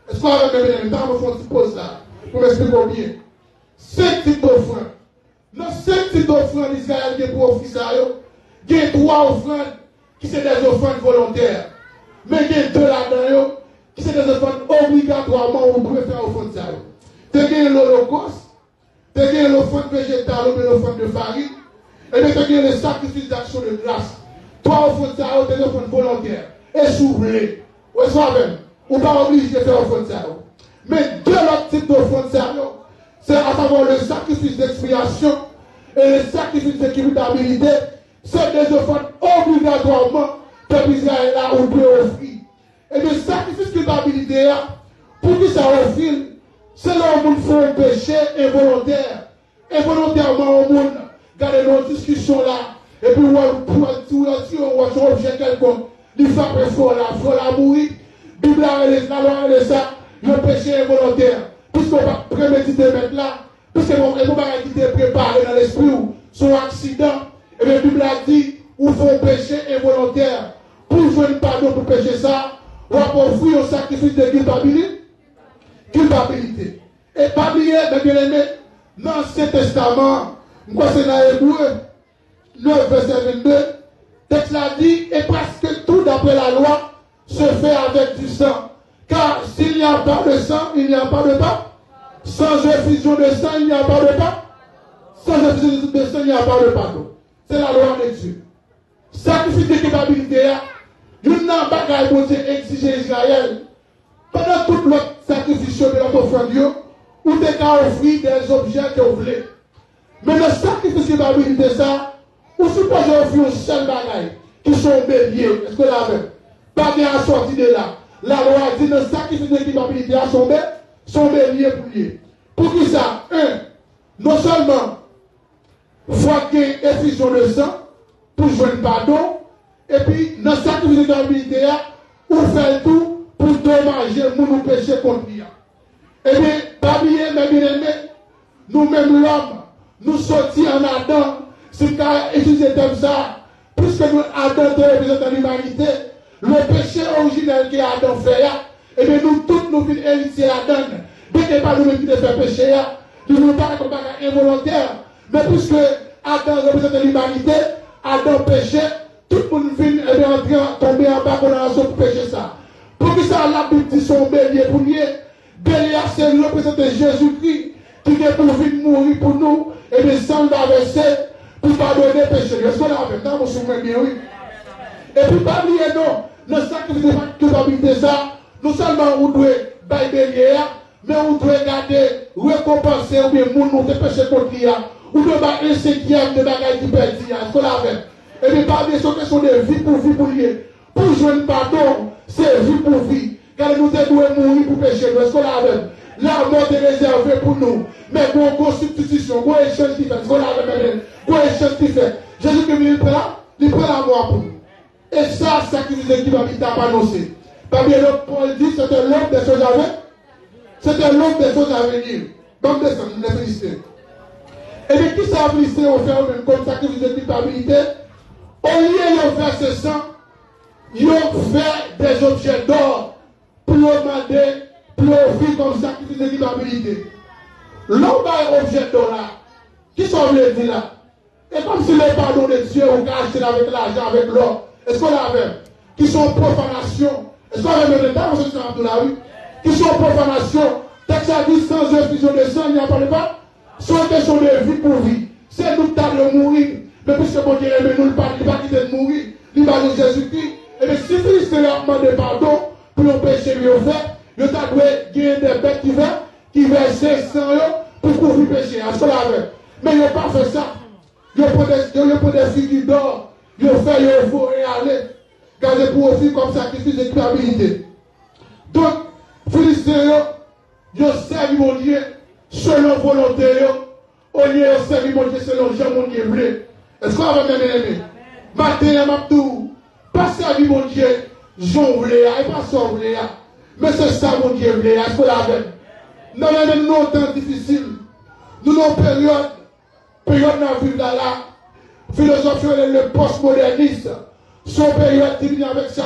Est-ce qu'on va me dire, dans mon pose là, pour m'expliquer bien. 5 types d'offrandes. Dans 5 types d'offrandes d'Israël qui est pour offrir ça, il y a 3 offrandes qui sont des offrandes volontaires. Mais il y a 2 là-dedans qui sont des offrandes obligatoirement où vous pouvez faire offrande ça. Tu as l'Holocauste, tu as l'offrande végétale ou l'offrande de farine, et puis tu as le sacrifice d'action de grâce. 3 offrandes ça, tu as l'offrande volontaire. Et soufflé. Ou soi-même. Ou pas obligé de faire offrande ça. Mais 2 autres types d'offrandes ça, c'est à savoir le sacrifice d'expiation et le sacrifice de culpabilité. C'est des offrandes obligatoirement que Israël a ou peut offrir. Et le sacrifice de culpabilité, pour qui ça offre, c'est là où on fait un péché involontaire. Involontairement, au monde, garder nos discussions là, et puis on voit son objet quelconque, il fait fort la mourir. Bible la loi et ça, il y a un péché involontaire. Puisqu'on va préméditer mettre là, puisqu'on va être préparé dans l'esprit, son accident, et bien la Bible a dit, ou faut un péché involontaire. Pour jouer le pardon pour pécher ça, on va offrir un sacrifice de culpabilité. Et pas oublier, mes bien-aimés, dans l'Ancien Testament, moi c'est dans Hébreu 9, verset 22, texte l'a dit, et presque tout d'après la loi se fait avec du sang. Car s'il n'y a pas de sang, il n'y a pas de pain. Sans effusion de sang, il n'y a pas de pain. Sans effusion de sang, il n'y a pas de pardon. C'est la loi de Dieu. Sacrifice de culpabilité, il n'y a pas qu'à exigé Israël. Pendant toute l'autre sacrifice de notre offrande, ou t'es qu'à offrir des objets que vous voulez. Mais le sacrifice qui va venir de ça, ou supposez offrir un seul bagage, qui sont béliers. Est-ce que la même? Pas bien assorti de là. La loi dit le sacrifice de l'équipabilité à son bélier pour lui. Pour qui ça? Non seulement faut qu'il y ait effusion de sang pour jouer le pardon, et puis dans le sacrifice de l'équipabilité, ou faire tout pour dommager mon péché contre lui. Eh bien, pas bien, mais bien aimé, nous-mêmes l'homme, nous sortis en Adam, c'est qu'à utiliser comme ça, puisque nous Adam représente l'humanité, le péché originel que Adam fait, et bien nous tous nous venons hériter Adam. Dès que pas nous qui faire péché, nous ne pas comme involontaire, mais puisque Adam représente l'humanité, Adam péché, tout le monde vient tomber en bas pour pécher ça. Pour que ça, la Bible dit son bélier pour lui, bélier c'est le représentant Jésus-Christ qui est pour venir mourir pour nous, et bien sans verser pour pardonner les péchés. Est-ce qu'on l'a fait? Dans mon souvenir bien, oui. Et puis, pas oublier, non, le sacrifice de culpabilité, ça, non seulement on doit bailler, mais on doit garder, récompenser, ou bien, nous de péché contre lui, ou de battre un cinquième de bagaille qui perd, est-ce qu'on l'a fait? Et puis, pas oublier, c'est question de vie pour lui. Pour jouer le pardon, c'est vie pour vie. Car nous devons mourir pour pécher, est-ce qu'on l'a fait? La mort est réservée pour nous. Mais pour une substitution, pour un échange qui fait, est-ce qu'on l'a fait? Pour un échange qui fait. Jésus qui vient là, il prend la mort pour nous. Et ça, sacrifice qui va pas annoncé. Parce que Paul dit c'était l'homme des choses à venir. C'était l'homme des choses à venir. Donc, descend, nous les féliciter. Et bien, qui ça a félicité au fait même comme sacrifice de culpabilité? Au lieu de faire ce sang, ils ont fait des objets d'or pour demander, pour offrir comme sacrifice de culpabilité. L'homme a un objet d'or là. Qui sont les dit là? Et comme si le pardon de Dieu, on a acheté avec l'argent, avec l'or. Est-ce qu'on l'avait? Qui sont profanation. Est-ce qu'on avait le temps, M. Abdoulaye? Qui sont profanation. Texte a dit sans effusion de sang, il n'y a pas. Soit question de vie pour vie. C'est nous qui avons de mourir. Mais puisque mon Dieu aime nous, il ne va pas quitter de mourir. Il va de Jésus-Christ. Et bien, si Christ a demandé pardon pour nos péchés lui offert, il a gagner des bêtes qui versent 500 pour couvrir le péché. Est-ce qu'on l'avait? Mais il n'a pas fait ça. Il a pris des figures d'or. Il a fait, il faut aller. Gardez pour offrir comme sacrifice de culpabilité. Donc, Philistins, ils ont servi mon Dieu selon volonté, au lieu de servir mon Dieu selon Jean mon Dieu voulait. Est-ce qu'on va bien aimer? Matin, Mabdou, pas servir mon Dieu, Jean voulait, et pas son voulait. Mais c'est ça mon Dieu voulait, est-ce qu'on l'a fait? Nous avons nos temps difficiles. Nous avons période dans la vie là, philosophie le postmoderniste. Son période qui vient avec ça,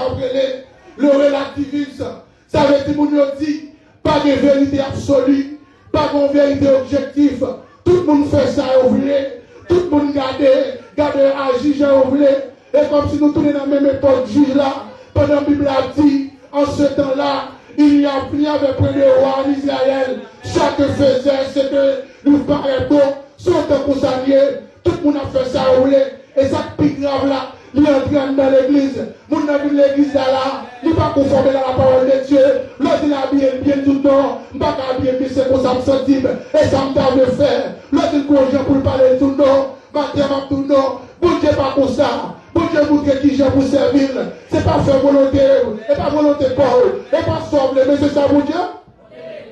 le relativisme. Ça veut dire qu'on dit pas de vérité absolue, pas de vérité objective. Tout le monde fait ça, vous voulez. Tout le monde garde à juger, vous voulez. Et comme si nous tournions dans la même époque, juge là, pendant la Bible a dit, en ce temps-là, il y avait près de rois en Israël. Chaque faisait ce que nous paraît bon, sont consignés. Tout le monde a fait ça, vous voulez. Et ça plus grave là. Il entre dans l'église, mon ami de l'église là, il n'est pas conformé à la parole de Dieu. L'autre il a bien tout le temps, il n'a pas bien, c'est pour ça me sentir, et ça me t'a de faire. L'autre il convient pour parler tout le temps, maintenant tout le temps, bon Dieu pas comme ça, bon Dieu montre qui j'ai pour servir, c'est pas faire volonté, et pas volonté pour et pas semblé, mais c'est ça mon Dieu.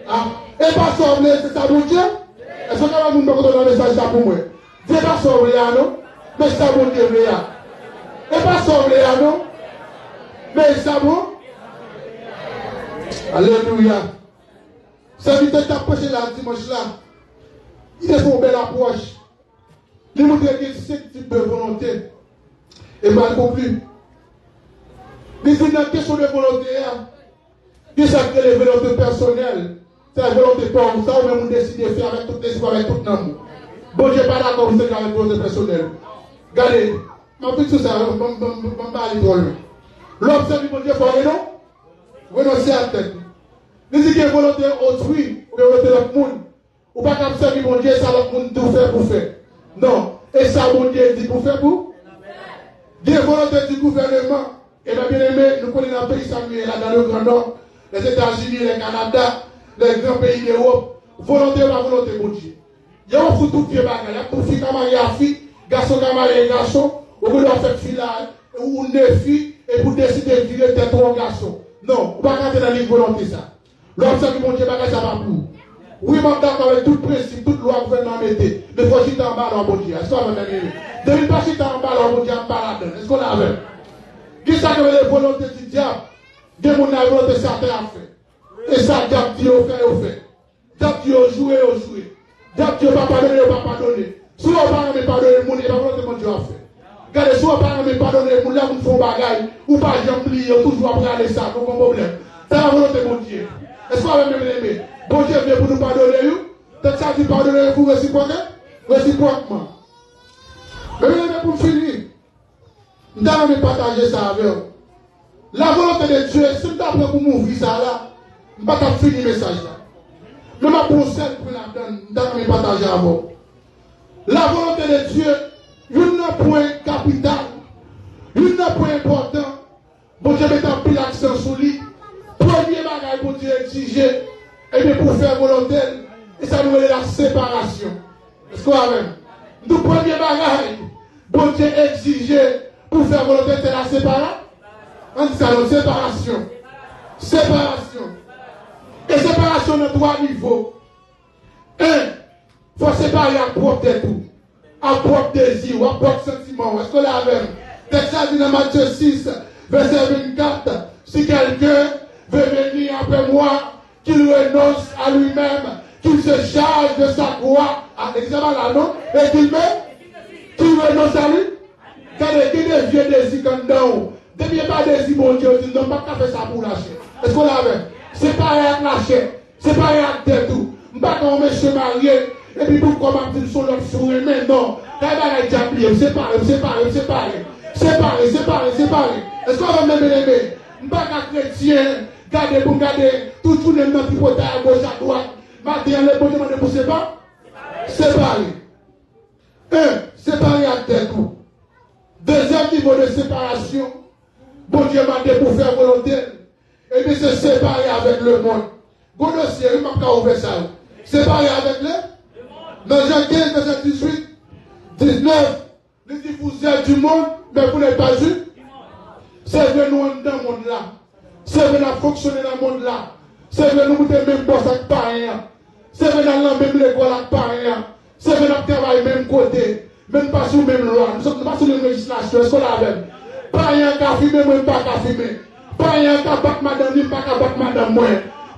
Ah, et pas semblé, c'est ça mon Dieu. Est-ce que vous me donner un message ça pour moi? Dieu pas semblé, non? Mais ça mon Dieu, et pas semblé, non? Mais ça bon? Alléluia. Ça veut dire que tu as prêché là dimanche là. Il est une belle approche. Il montre qu'il y a 5 types de volonté. Et mal conclu. Mais c'est une question de volonté. Il y a les volontés personnelles. C'est la volonté pour ça, ou même on décide de faire avec tout l'esprit, avec tout le monde. Bon, je n'ai pas d'accord avec la volonté personnelle. Regardez. Je vais tout ça, je vais parler trop loin. L'homme servit mon Dieu pour non? Renoncer à la tête. Il dit qu'il y a une volonté autrui, ou une volonté de l'autre monde. Ou pas qu'à servir mon Dieu, ça l'autre monde tout faire pour faire. Non. Et ça, mon Dieu dit pour faire pour? Il y a une volonté du gouvernement. Et bien aimé, nous connaissons un pays Samuel, là dans le Grand Nord, les États-Unis, le Canada. les grands pays d'Europe, volonté ou la volonté de Dieu. Il y a un fou tout vieux bagage, il y a pour fille comme à fille, garçon comme à garçon, ou vous doit faire fille là, ou une fille, et pour décider de vivre tête ou un garçon. Non, vous ne pouvez pas rentrer dans les volontés ça. L'homme sait que mon Dieu bagage ça va pour. Oui, je suis d'accord avec tout principe, toute loi gouvernement mettez, mais il faut chiter en bas dans mon Dieu. Est-ce qu'on a même aimé? Depuis pas chiter en bas dans mon Dieu, en bas là-dedans. Est-ce qu'on a même? Qui ça que les volontés du diable? Des gens qui ont la volonté de Satan à faire. Et ça, diable dit au fait, au fait. Diable dit au jouer, au jouer. Diable dit au pas pardonner, au pas pardonner. Si on ne peut pas pardonner, le monde, il va volonté de mon Dieu à faire. Regardez, si on ne peut pas pardonner, le monde, là, vous font bagaille, ou pas, j'en plie, toujours après aller ça, donc un problème. C'est la volonté de mon Dieu. Est-ce qu'on va même l'aimer? Bon Dieu vient pour nous pardonner, peut-être ça dit pardonner pour réciproquement. Mais pour finir, nous allons partager ça avec vous. La volonté de Dieu, si nous avons pour m'ouvrir ça là, je ne vais pas finir le message là. Mais ma procède pour la donne, nous allons partager avec vous. La volonté de Dieu, un point capital, un point important. Bon Dieu met en pile l'accent sur lui. Premier bagage pour Dieu exiger, et bien pour faire volonté, et ça nous est la séparation. Est-ce qu'on a même? Nous premier bagage, bon Dieu exiger pour faire volonté, c'est la séparation. On dit ça, séparation. Séparation. Et séparation de trois niveaux. Un, il faut séparer à propre de tout. À propre désir, à propre sentiment. Est-ce qu'on l'a même? Texte ça dit dans Matthieu 6, verset 24. Si quelqu'un veut venir après moi, qu'il renonce à lui-même, qu'il se charge de sa croix, à l'examen là, non? Et qu'il renonce à lui. Quand il y a des vieux désirs comme dans depuis pas désir, mon Dieu, dit non, pas qu'à faire ça pour lâcher. Est-ce qu'on l'a même? C'est pas avec lâcher, c'est pas avec tout. Pas quand on met se marier, et puis pour comment dire sur l'autre souris, mais non. Quand il y a des diables, séparé. Est-ce qu'on va même aimer? Pas qu'à chrétien, garder pour garder, tout le monde qui peut être à gauche, à droite. Maintenant, les bons demandent pour séparer. Un, séparer avec tout. Deuxième niveau de séparation, bon Dieu m'a dit pour faire volonté, et bien c'est séparer avec le monde. Bon dossier, il m'a pas ouvert ça. Séparer avec le dans Jean 15, verset 18, 19, les dit vous êtes du monde, mais vous n'êtes pas du. Servez-nous dans le monde là. Servez-nous à fonctionner dans le monde là. Servez-nous pour être même boss avec pareil. Servez-nous dans même l'école avec pareil. Servez-nous à travailler même côté. Même pas sur même loi. Nous sommes pas sur une législation. Est-ce qu'on a même? Pas rien qu'à fumer, même pas qu'à fumer. Pas rien qu'à battre madame, ni pas qu'à battre madame, moi.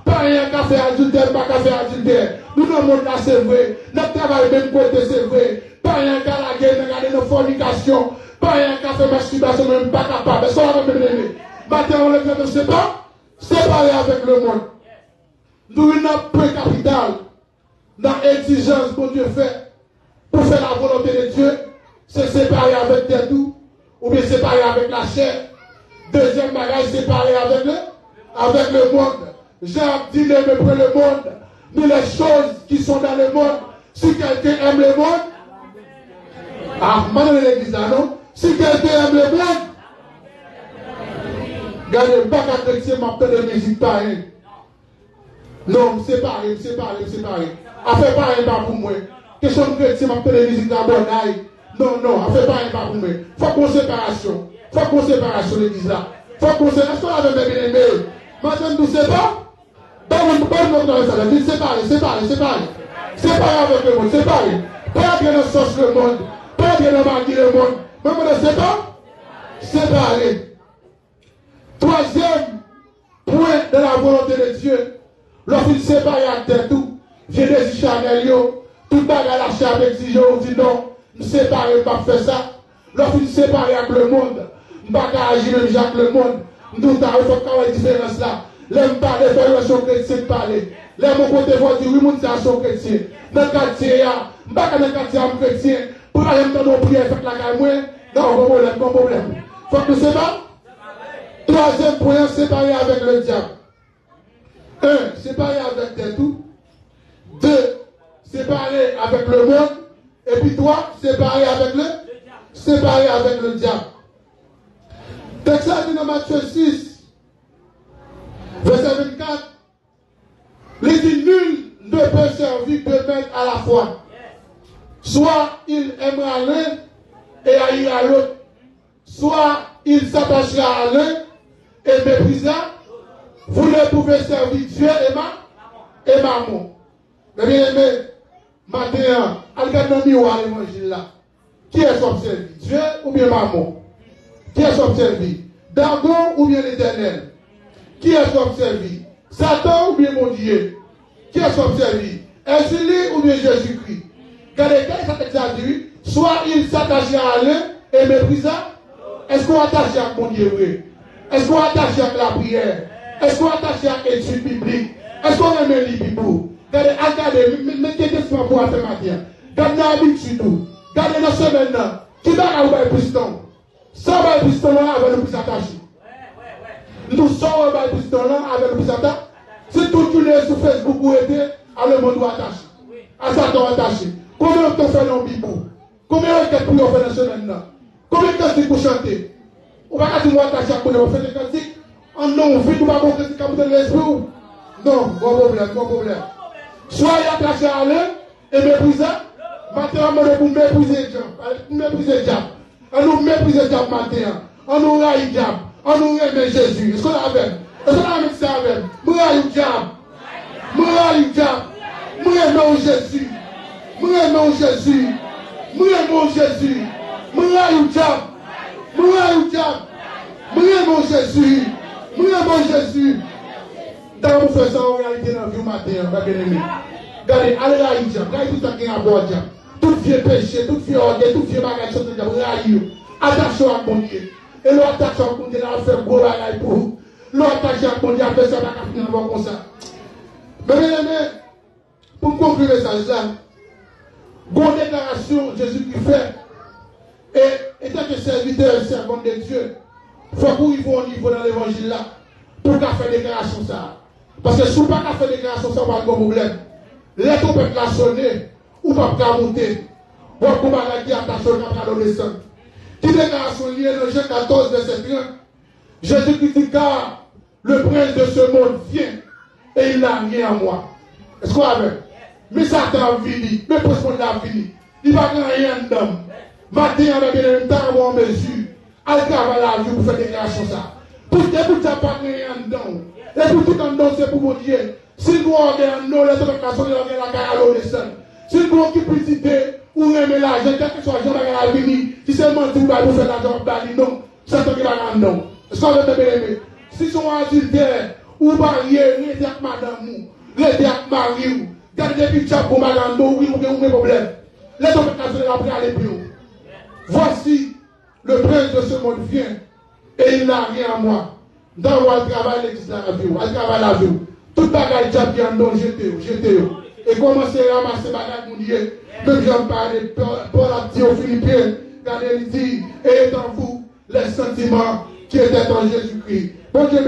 Pas rien qu'à faire adultère, pas qu'à faire adultère. Nous, dans le monde là, c'est vrai. Notre travail, même côté, c'est vrai. Pas rien qu'à la guerre, regarder nos fornications. Pas rien qu'à faire masturbation, même pas capable. Est-ce qu'on a même aimé? Maintenant, on le fait, je ne sais pas. Séparer avec le monde. Nous, une peu capital dans l'exigence que Dieu fait pour faire la volonté de Dieu, c'est séparer avec tes doux, ou bien séparer avec la chair. Deuxième bagage, séparer avec le monde. Jean dit ne me prend le monde, ni les choses qui sont dans le monde. Si quelqu'un aime le monde, maintenant l'église là, non? Si quelqu'un aime le monde, regardez, pas qu'à chrétien m'a fait de musique pareille. Non, séparer. Affaire pareil pas pour moi. Question de chrétien m'a fait de musique d'abonnaille. Non, affaire pareil pas pour moi. Faut qu'on séparation. L'église là. Faut qu'on séparation. Est-ce qu'on avait bien aimé? Maintenant, nous ne pas. Séparer avec le monde, séparer. Pas bien dans sens le monde, pas bien dans maquiller le monde. Même on ne sait pas. Séparer. Troisième point de la volonté de Dieu, lorsqu'il sépare avec tout, j'ai des charnels, tout bagarre la chair exige, on dit non, nous séparer, pas faire ça. Lorsqu'il sépare avec le monde, nous ne pas agir même avec le monde, nous avons fait une différence là. L'aime parler, faire une relation chrétienne parler. L'aime mon côté voir dire oui, mon c'est un chrétien. Dans le quartier, je ne pas dans le quartier chrétien. Pour aller me donner une prière, faire la caille, moi, non, bon problème. Faut que nous séparons. Troisième point, séparer avec le diable. 1. Séparer avec tes tout. 2. Séparer avec le monde. Et puis 3. Séparer avec le diable. Texte dit dans Matthieu 6. Verset 24, il dit choisi deux maîtres à la fois. Soit il aimera l'un et haïra l'autre. Soit il s'attachera à l'un et méprisera. Vous ne pouvez servir Dieu et maman. Mais bien aimé, matin, regarde dans le miroir l'évangile là. Qui est observé? Dieu ou bien maman? Qui est observé? Dagon ou bien l'Éternel? Qui est observé? Satan ou bien mon Dieu? Qui est observé? Est-ce ou bien Jésus-Christ? Regardez, quand il s'attache à Dieu, soit il s'attache à l'un et méprisera. Est-ce qu'on attache à mon Dieu vrai? Est-ce qu'on attache à la prière? Est-ce qu'on attache à l'étude biblique? Est-ce qu'on aime les Bibles? Regardez, mettez des questions pour faire matin. Regardez l'habitude. Regardez dans ce maintenant. Qui va avoir le piston? Ça va le piston là avec le plus attaché. Nous sommes avec le piston là avec le plus attaché. Si tout le monde sur Facebook ou était, alors le monde doit attacher. À Satan attaché. Combien de temps fait dans le Bible? Combien de temps pour faire dans ce maintenant? Combien de temps c'est pour chanter? On va pas dire moi attacher à quoi on fait des cantiques. En non, vite, on va pas faire des cantiques de l'esprit. Non, bon problème. Soyez attachés à l'un et méprisez. Maintenant, on va mépriser le diable. On nous méprise le diable maintenant. On nous raille le diable. On nous remet Jésus. Est-ce qu'on a avec? Est-ce qu'on a avec ça avec? Nous raille le diable. Nous raille le diable. Nous aimons Jésus. Nous aimons Jésus. Nous aimons Jésus. Nous raille le diable. Nous raille le diable. Nous aimons Jésus. Nous aimons Jésus. Dans vous faisons en réalité dans la vie matin, bien aimé. Regardez, allez là, il diable. Regardez tout ça qui est à bord, diable. Tout vieux péché, tout vieux orgueil, tout vieux bagage, tout diable. Regardez, attachez à mon Dieu. Et l'attache à mon Dieu, là, on fait gros bagage pour vous. L'attache à mon Dieu, on fait ça, on va finir comme ça. Mais bien aimé, pour conclure ça, bonne déclaration, Jésus qui fait. Et étant que serviteur et servant de Dieu, il faut qu'on y va au niveau dans l'évangile là, pour qu'on fasse déclaration ça. Parce que si on ne peut pas faire déclaration ça, on va avoir un problème. Les trompettes la sonner, ou pas monter. Ou pas qu'on qui attache à l'adolescent. Qui déclaration liée dans Jean 14, verset 30. Jésus-Christ dit car le prince de ce monde vient et il n'a rien à moi. Est-ce qu'on a vu? Mais Satan a fini, mais pour ce monde a fini. Il va gagner rien d'homme. Matin, avec un temps en mesure, à travailler la vie pour faire déclaration ça. Pour que vous n'avez pas rien dedans. Et pour tout en dedans, c'est pour vous dire. Si vous regardez nous, les déclarations, vous regardez la carrière à l'adolescent. Si vous avez une publicité, ou aimez l'argent, quel que soit l'argent qui va venir, si c'est menti, vous allez faire l'argent, non, c'est ce qui va gagner non. Est-ce qu'on va bien aimé? Si son adultère, ou marié, les avec madame, les avec mari, gardez des petits pour madame, oui, ou bien problème. Les déclarations, après aller plus haut. Voici, le prince de ce monde vient, et il n'a rien à moi. Dans le travail, l'église la vie, elle travaille la vie. Tout bagage diable qui en don, jetez. Et commencez à ramasser bagage mon Dieu. Même j'en parle, Paul a dit aux Philippiens, quand il dit, ayez en vous les sentiments qui étaient en Jésus-Christ. Bon Dieu,